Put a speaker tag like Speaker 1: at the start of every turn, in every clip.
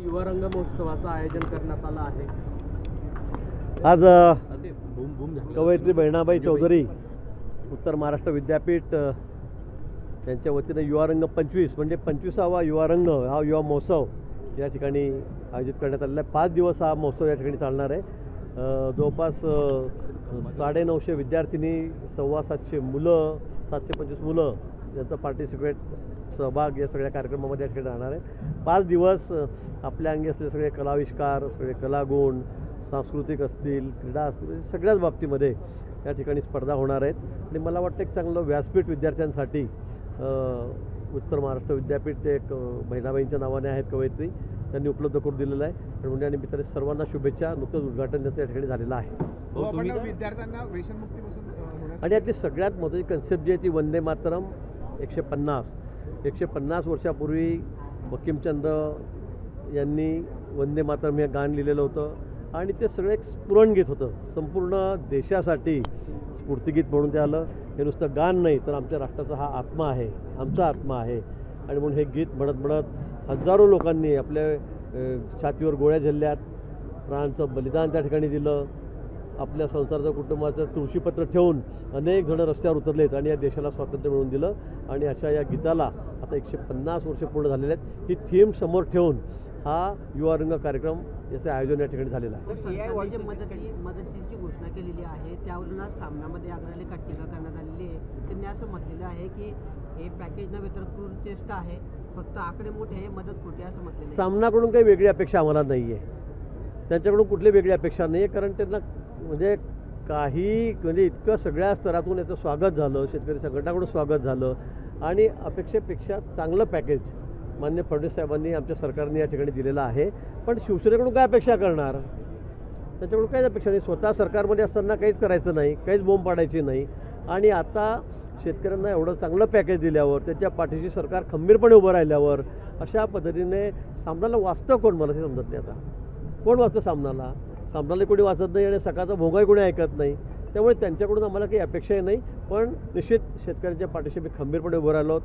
Speaker 1: युवा रंग महोत्सवाचं आयोजन करण्यात आलं आहे।
Speaker 2: आज कवयित्री बहिणाबाई चौधरी उत्तर महाराष्ट्र विद्यापीठ यांच्या वतीने युवा रंग 25 म्हणजे 25वा युवा रंग हा युवा महोत्सव या ठिकाणी आयोजित करण्यात आलेला आहे। 5 दिवस हा महोत्सव या ठिकाणी चालणार आहे। जवळपास 950 विद्यार्थिनी, 750 मुलं, 725 मुलं यांचा पार्टिसिपेट सहभाग या सगळ्या कार्यक्रमामध्ये या ठिकाणी राहणार आहे। 5 दिवस आपल्या अंगी असलेले सगळे कलाविष्कार, सगळे कलागुण, सांस्कृतिक असतील, क्रीडा असतील, सगळ्याच बाबतीमध्ये या ठिकाणी स्पर्धा होणार आहेत। आणि मला वाटतं एक चांगलं व्यासपीठ विद्यार्थ्यांसाठी उत्तर महाराष्ट्र विद्यापीठ एक बहिणाबाईंच्या नावाने आहेत कवयित्री, त्यांनी उपलब्ध करून दिलेलं आहे। आणि म्हणजे निमित्ताने सर्वांना शुभेच्छा। नुकतंच उद्घाटन त्याचं या ठिकाणी झालेलं आहे।
Speaker 3: विद्यार्थ्यांना व्यसनमुक्तीपासून
Speaker 2: आणि यातली सगळ्यात महत्त्वाची कन्सेप्ट जी आहे ती वंदे मातरम 150 वर्षापूर्वी बंकिमचंद्र यांनी वंदे मातरम हे गाणं लिहिलेलं होतं आणि ते सगळं एक स्फुरणगीत होतं, संपूर्ण देशासाठी स्फूर्तिगीत म्हणून ते आलं। हे नुसतं गाणं नाही तर आमच्या राष्ट्राचा हा आत्मा आहे, आमचा आत्मा आहे। आणि म्हणून हे गीत म्हणत म्हणत हजारो लोकांनी आपल्या छातीवर गोळ्या झेलल्यात, प्राणांचं बलिदान त्या ठिकाणी दिलं, आपल्या संसाराचं कुटुंबाचं तुळशीपत्र ठेवून अनेक जण रस्त्यावर उतरलेत आणि या देशाला स्वातंत्र्य मिळवून दिलं। आणि अशा या गीताला आता 150 वर्ष पूर्ण झालेले आहेत। ही थीम समोर ठेवून हा युवा रंग कार्यक्रम याचं आयोजन या ठिकाणी झालेलं आहे।
Speaker 4: मदतीची घोषणा केलेली आहे, त्यावरून आज सामनामध्ये आग्रहाने टीका करण्यात आलेली आहे। त्यांनी असं म्हटलेलं आहे की हे पॅकेज नव्हे तर क्रूर चेष्टा आहे, फक्त आकडे मोठे, मदत खोटी असं म्हटलेलं आहे।
Speaker 2: सामनाकडून काही वेगळी अपेक्षा आम्हाला नाही आहे, त्यांच्याकडून कुठली वेगळी अपेक्षा नाही आहे। कारण त्यांना म्हणजे इतकं सगळ्या स्तरातून याचं स्वागत झालं, शेतकरी संघटनाकडून स्वागत झालं आणि अपेक्षेपेक्षा चांगलं पॅकेज माननीय फडणवीस साहेबांनी आमच्या सरकारने या ठिकाणी दिलेलं आहे। पण शिवसेनेकडून काय अपेक्षा करणार? त्याच्याकडून काहीच अपेक्षा नाही। स्वतः सरकारमध्ये असताना काहीच करायचं नाही, काहीच बोंब पाडायची नाही। आणि आता शेतकऱ्यांना एवढं चांगलं पॅकेज दिल्यावर, त्याच्या पाठीशी सरकार खंबीरपणे उभं राहिल्यावर अशा पद्धतीने सामनाला वाचतं कोण? मला ते समजत नाही। आता कोण वाचतं सामनाला? सामनाला कोणी वाचत नाही आणि सकाळचा भोंगाही कोणी ऐकत नाही। त्यामुळे त्यांच्याकडून आम्हाला काही अपेक्षाही नाही। पण निश्चित शेतकऱ्यांच्या पाठीशी मी खंबीरपणे उभं राहिलो।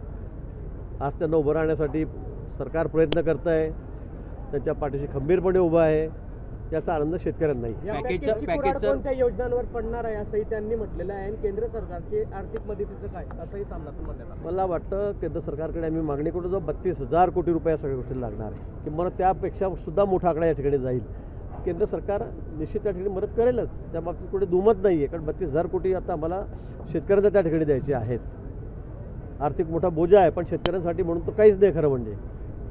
Speaker 2: आज त्यांना उभं राहण्यासाठी सरकार प्रयत्न करत आहे, त्यांच्या पाठीशी खंबीरपणे उभं आहे, याचा आनंद शेतकऱ्यांना नाही।
Speaker 1: कोणत्या योजनांवर पडणार आहे असंही त्यांनी म्हटलेलं आहे। आणि केंद्र सरकारची आर्थिक मदतीचं काय असंही सामनातून म्हणण्यात आलं।
Speaker 2: मला वाटतं केंद्र सरकारकडे आम्ही मागणी करू जो 32,000 कोटी रुपये या सगळ्या गोष्टीला लागणार आहे, किंवा त्यापेक्षा सुद्धा मोठा आकडा या ठिकाणी जाईल। केंद्र सरकार निश्चित त्या ठिकाणी मदत करेलच, त्या बाबतीत कुठे दुमत नाही आहे। कारण 32,000 कोटी आता आम्हाला शेतकऱ्यांना त्या ठिकाणी द्यायचे आहेत। आर्थिक मोठा बोजा आहे, पण शेतकऱ्यांसाठी म्हणून तो काहीच नाही खरं म्हणजे।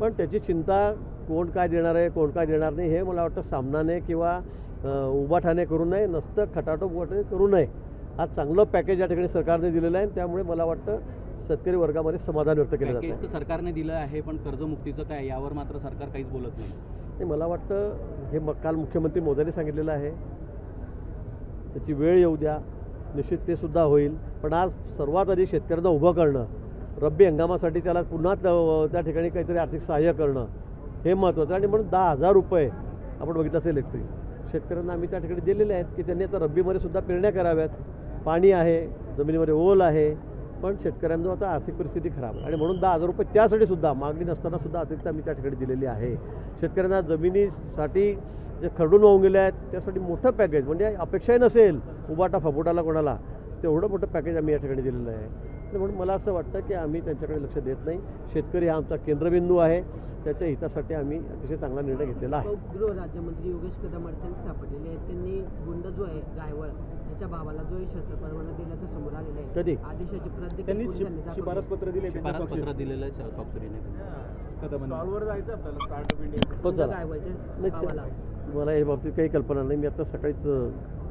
Speaker 2: पण त्याची चिंता कोण काय देणार आहे, कोण काय देणार नाही, हे मला वाटतं सामनाने किंवा उभाठाने करू नये, नसतं खटाटोप उभाठाने करू नये। आज चांगलं पॅकेज या ठिकाणी सरकारने दिलेलं आहे, त्यामुळे मला वाटतं शेतकरी वर्गामध्ये समाधान व्यक्त केलं जातं।
Speaker 5: पॅकेज तर सरकारने दिलं आहे, पण कर्जमुक्तीचं काय यावर मात्र सरकार काहीच बोलत नाही।
Speaker 2: मला वाटतं हे काल मुख्यमंत्री मोदींनी सांगितलेलं आहे, त्याची वेळ येऊ द्या, निश्चित ते सुद्धा होईल। पण आज सर्वात आधी शेतकऱ्यांना उभं करणं, रब्बी हंगामासाठी त्याला पुन्हा त्या ठिकाणी काहीतरी आर्थिक सहाय्य करणं हे महत्त्वाचं। आणि म्हणून 10,000 रुपये आपण बघितलं असेल इलेक्ट्रिक शेतकऱ्यांना आम्ही त्या ठिकाणी दिलेले आहेत की त्यांनी आता रब्बीमध्ये सुद्धा पेरण्या कराव्यात। पाणी आहे, जमिनीमध्ये ओल आहे, पण शेतकऱ्यांना आता आर्थिक परिस्थिती खराब आहे आणि म्हणून 10,000 रुपये त्यासाठी सुद्धा मागणी नसताना सुद्धा अतिरिक्त आम्ही त्या ठिकाणी दिलेली आहे। शेतकऱ्यांना जमिनीसाठी जे खरडून वाहून गेले आहेत त्यासाठी मोठं पॅकेज, म्हणजे अपेक्षाही नसेल उबाटा फफुटाला कोणाला, तेवढं मोठं पॅकेज आम्ही या ठिकाणी दिलेलं आहे। आणि म्हणून मला असं वाटतं की आम्ही त्यांच्याकडे लक्ष देत नाही। शेतकरी हा आमचा केंद्रबिंदू आहे, त्याच्या हितासाठी आम्ही अतिशय चांगला निर्णय घेतलेला आहे।
Speaker 4: गृहराज्यमंत्री योगेश कदम अडचणीत सापडलेले आहेत। त्यांनी गुंड जो आहे गायवळ त्याच्या भावाला जो शस्त्र परवाना दिल्याचं समोर आलेलं आहे।
Speaker 2: कधी
Speaker 4: आदेशाची प्रत
Speaker 3: त्यांनी शिफारस पत्र दिले,
Speaker 5: पत्र दिलेलं आहे स्वाक्षरीने।
Speaker 3: स्टॉलवर जायचं आपल्याला स्टार्ट अप इंडिया
Speaker 4: गायवळच्या
Speaker 2: मला या बाबतीत काही कल्पना नाही। मी आता सकाळीच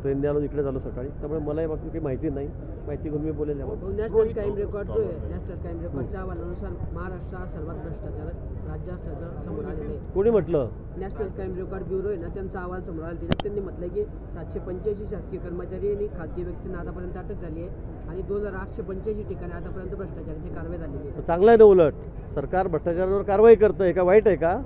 Speaker 2: ट्रेनने आलो, इकडे झालो सकाळी, त्यामुळे मला या बाबतीत काही माहिती नाही। माहिती घेऊन मी बोलेल याबाबत।
Speaker 4: नॅशनल क्राईम रेकॉर्ड जो आहे, नॅशनल क्राईम रेकॉर्डच्या अहवालानुसार महाराष्ट्र हा सर्वात भ्रष्टाचार राज्य असल्याचं समोर आलेलं आहे।
Speaker 2: कोणी म्हटलं?
Speaker 4: नॅशनल क्राईम रेकॉर्ड ब्युरो आहे ना, त्यांचा अहवाल समोर आला। त्यांनी म्हटलं की 785 शासकीय कर्मचारी आणि खासगी व्यक्तींना आतापर्यंत अटक झाली आहे आणि 2885 ठिकाणी आतापर्यंत भ्रष्टाचाराची कारवाई झालेली आहे।
Speaker 2: चांगलं आहे ना, उलट सरकार भ्रष्टाचारावर कारवाई करतं आहे का? वाईट आहे का?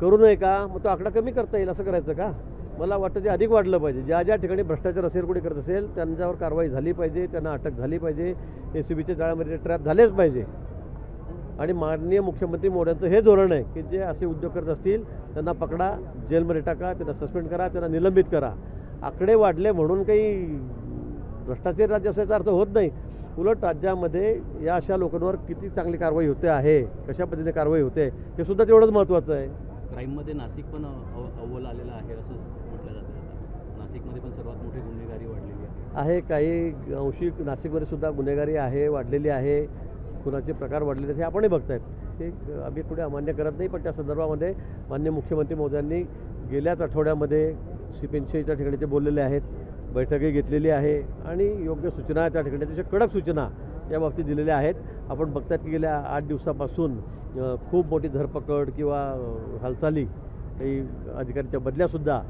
Speaker 2: करू नये का? मग तो आकडा कमी करता येईल असं करायचं का? मला वाटतं ते अधिक वाढलं पाहिजे। ज्या ज्या ठिकाणी भ्रष्टाचार असेल, कोणी करत असेल, त्यांच्यावर कारवाई झाली पाहिजे, त्यांना अटक झाली पाहिजे, ACBच्या जाळ्यामध्ये ट्रॅप झालेच पाहिजे। आणि माननीय मुख्यमंत्री मोदयांचं हे धोरण आहे की जे असे उद्योग करत असतील त्यांना पकडा, जेलमध्ये टाका, त्यांना सस्पेंड करा, त्यांना निलंबित करा. आकडे वाढले म्हणून काही भ्रष्टाचारी राज्य असायचा अर्थ होत नाही. उलट राज्यामध्ये या अशा लोकांवर किती चांगली कारवाई होते आहे, कशा पद्धतीने कारवाई होते हे सुद्धा तेवढंच महत्त्वाचं आहे.
Speaker 5: क्राईममध्ये नाशिक पण अव्वल आलेलं आहे असं म्हटलं जातं. आता नाशिकमध्ये पण सर्वात मोठी गुन्हेगारी वाढलेली आहे.
Speaker 2: काही अंशी नाशिकमध्ये सुद्धा गुन्हेगारी आहे, वाढलेली आहे, खुनाचे प्रकार वाढलेले आहेत, हे आपणही बघतायत. हे आम्ही पुढे अमान्य करत नाही, पण त्या संदर्भामध्ये माननीय मुख्यमंत्री मोदयांनी गेल्याच आठवड्यामध्ये CP80च्या ठिकाणी ते बोललेले आहेत, बैठकही घेतलेली आहे आणि योग्य सूचना त्या ठिकाणी अतिशय कडक सूचना या बाबतीत दिलेल्या आहेत. आपण बघतात की गेल्या 8 दिवसापासून खूप मोठी धरपकड किंवा हालचाली, काही अधिकाऱ्यांच्या बदल्यासुद्धा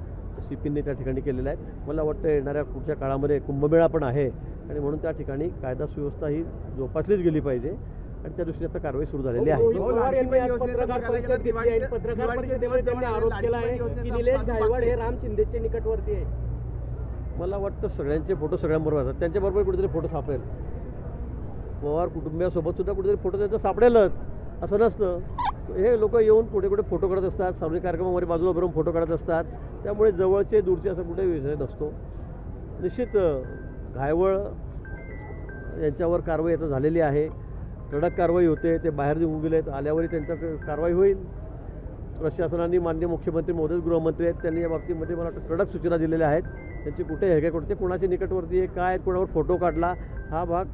Speaker 2: CPने त्या ठिकाणी केलेल्या आहेत. मला वाटतं येणाऱ्या पुढच्या काळामध्ये कुंभमेळा पण आहे आणि म्हणून त्या ठिकाणी कायदा सुव्यवस्था ही जोपासलीच गेली पाहिजे आणि त्या दृष्टीने आता कारवाई सुरू झालेली आहे.
Speaker 1: पवार यांनी आज पत्रकार परिषद घेतली आहे. पत्रकार परिषदेमध्ये त्यांनी आरोप केला आहे की निलेश गायकवाड हे राम शिंदेचे निकटवर्ती आहे.
Speaker 2: मला वाटतं सगळ्यांचे फोटो सगळ्यांबरोबर असतात, त्यांच्याबरोबर कुठेतरी फोटो सापडेल. पवार कुटुंबियासोबत सुद्धा कुठेतरी फोटो त्यांचा सापडेलच असं नसतं. हे लोक येऊन कुठे कुठे फोटो काढत असतात, सार्वजनिक कार्यक्रमामध्ये बाजूला भरून फोटो काढत असतात. त्यामुळे जवळचे दूरचे असं कुठे विषय नसतो. निश्चित घायवळ यांच्यावर कारवाई आता झालेली आहे, कडक कारवाई होते. ते बाहेर निघून गेलेत, आल्यावरही त्यांच्या कारवाई होईल. प्रशासनाने माननीय मुख्यमंत्री मोदी गृहमंत्री आहेत, त्यांनी या बाबतीमध्ये मला वाटतं कडक सूचना दिलेल्या आहेत. त्यांची कुठे हे कुठे कोणाच्या निकटवर्ती आहे, काय कोणावर फोटो काढला, हा भाग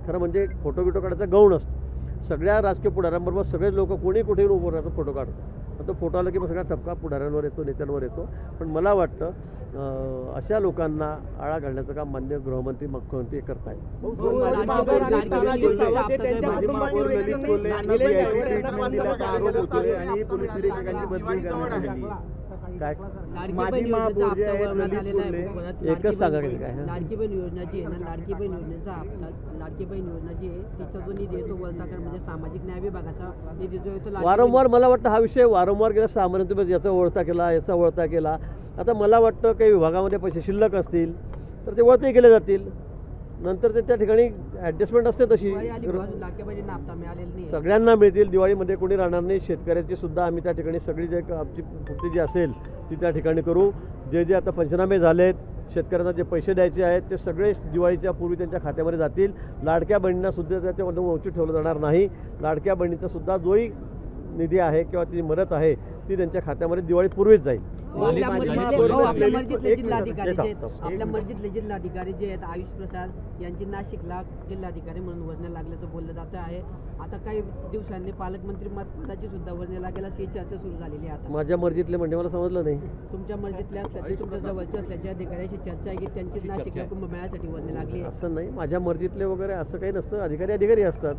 Speaker 2: खरं म्हणजे फोटो बिटो काढायचा गौण असतो. सगळ्या राजकीय पुढाऱ्यांबरोबर सगळेच लोक कोणी कुठेही उभं राहतो फोटो काढतो. तो फोटो आला की मग सगळा ठपका पुढाऱ्यांवर येतो, नेत्यांवर येतो. पण मला वाटतं अशा लोकांना आळा घालण्याचं काम माननीय गृहमंत्री मुख्यमंत्री करत आहेत. काय एकच सांगा की काय
Speaker 4: लाडकी बहीण योजना जी आहे ना, लाडकी बहीण योजनेचा लाडकी बहीण योजना जी आहे तिचा जो निधी येतो वळताकर म्हणजे सामाजिक न्याय विभागाचा निधी जो येतो
Speaker 2: वारंवार मला वाटतं हा विषय वारंवार गेला 6 महिन्यांमध्ये याचा वळता केला, याचा वळता केला. आता मला वाटतं काही विभागामध्ये पैसे शिल्लक असतील तर ते वळतही केले जातील. नंतर ते त्या ठिकाणी ॲडजस्टमेंट असते तशी सगळ्यांना मिळतील. दिवाळीमध्ये कोणी राहणार नाही. शेतकऱ्याची सुद्धा आम्ही त्या ठिकाणी सगळी जे आमची पूर्ती जी असेल ती त्या ठिकाणी करू. जे आता पंचनामे झालेत, शेतकऱ्यांना जे पैसे द्यायचे आहेत ते सगळे दिवाळीच्या पूर्वी त्यांच्या खात्यामध्ये जातील. लाडक्या बहिणींना सुद्धा त्याच्यामध्ये वंचित ठेवलं जाणार नाही. लाडक्या बहिणीचा सुद्धा जोही निधी आहे किंवा ती मदत आहे ती त्यांच्या खात्यामध्ये दिवाळीपूर्वीच जाईल.
Speaker 4: आपल्या मर्जीतले जिल्हाधिकारी जे आहेत आयुष प्रसाद यांची नाशिकला जिल्हाधिकारी म्हणून वर्णी लागल्याचं बोललं जातं आहे. आता काही दिवसांनी पालकमंत्री पदाची सुद्धा वर्णी लागेल अशी चर्चा सुरू झालेली आहे. आता
Speaker 2: माझ्या मर्जीतले म्हणजे मला समजलं नाही.
Speaker 4: तुमच्या मर्जीतले असल्याचे तुमच्या जवळचे असल्याचे अधिकाऱ्याशी चर्चा आहे की त्यांची नाशिकला कुंभमेळ्यासाठी वर्णी लागली.
Speaker 2: असं नाही, माझ्या मर्जीतले वगैरे असं काही नसतं. अधिकारी असतात.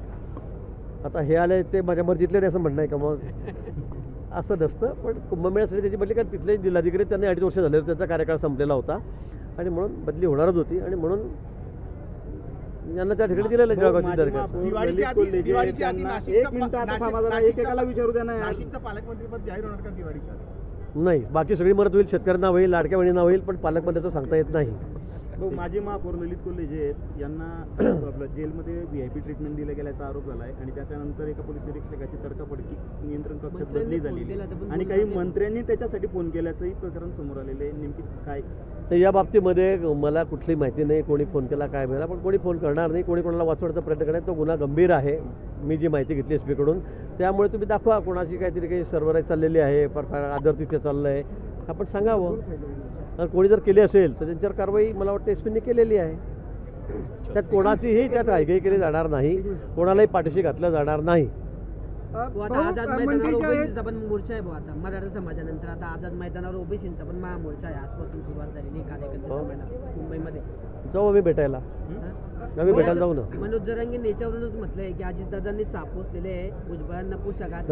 Speaker 2: आता हे आले ते माझ्या मर्जीतले नाही असं म्हणणं आहे का मग? असं नसतं. पण कुंभमेळ्यासाठी त्याची बदली कारण तिथले जिल्हाधिकारी त्यांनी 2.5 वर्ष झाले, त्यांचा कार्यकाळ संपलेला होता आणि म्हणून बदली होणारच होती आणि म्हणून यांना त्या ठिकाणी दिलेलं जळगावची नाही. बाकी सगळी मदत होईल, शेतकऱ्यांना होईल, लाडक्या बहिणींना होईल, पण पालकमंत्र्यांचं सांगता येत नाही.
Speaker 3: माजी महापौर ललित कोल्हे जे आहेत यांना आपलं जेलमध्ये VIP ट्रीटमेंट दिलं गेल्याचा आरोप झाला आहे आणि त्याच्यानंतर एका पोलीस निरीक्षकाची तडकाफडकी नियंत्रण कक्षात बदली झालेली आणि काही मंत्र्यांनी त्याच्यासाठी फोन केल्याचंही प्रकरण समोर आलेलं आहे. नेमकी काय
Speaker 2: तर या बाबतीमध्ये मला कुठली माहिती नाही, कोणी फोन केला काय मिळाला, पण कोणी फोन करणार नाही. कोणी कोणाला वाचवण्याचा प्रयत्न करणार, तो गुन्हा गंभीर आहे. मी जी माहिती घेतली SP कडून त्यामुळे तुम्ही दाखवा कोणाची काहीतरी काही सर्व्हर चाललेली आहे, आदर तिथे चाललं आहे, आपण सांगावं. तर कोणी जर केली असेल तर त्यांच्यावर कारवाई मला वाटतं SP ने केलेली आहे. त्यात कोणाचीही त्यात घाईघाई केली जाणार नाही, कोणालाही पाठीशी घातलं जाणार नाही.
Speaker 4: आझाद मैदानावर ओबीसीचा पण मोर्चा आहे. आता मराठा समाजानंतर आता आझाद मैदानावर ओबीसीचा पण महामोर्चा आहे. आजपासून सुरुवात झालेली कार्यकर्ते मुंबईमध्ये. जाऊ
Speaker 2: आम्ही भेटायला, आम्ही भेटायला जाऊ ना.
Speaker 4: मनोज जरांगे याच्यावरूनच म्हटलंय की अजितदादांनी साप पोचलेले आहे भुजबळांना पुढच्या काळात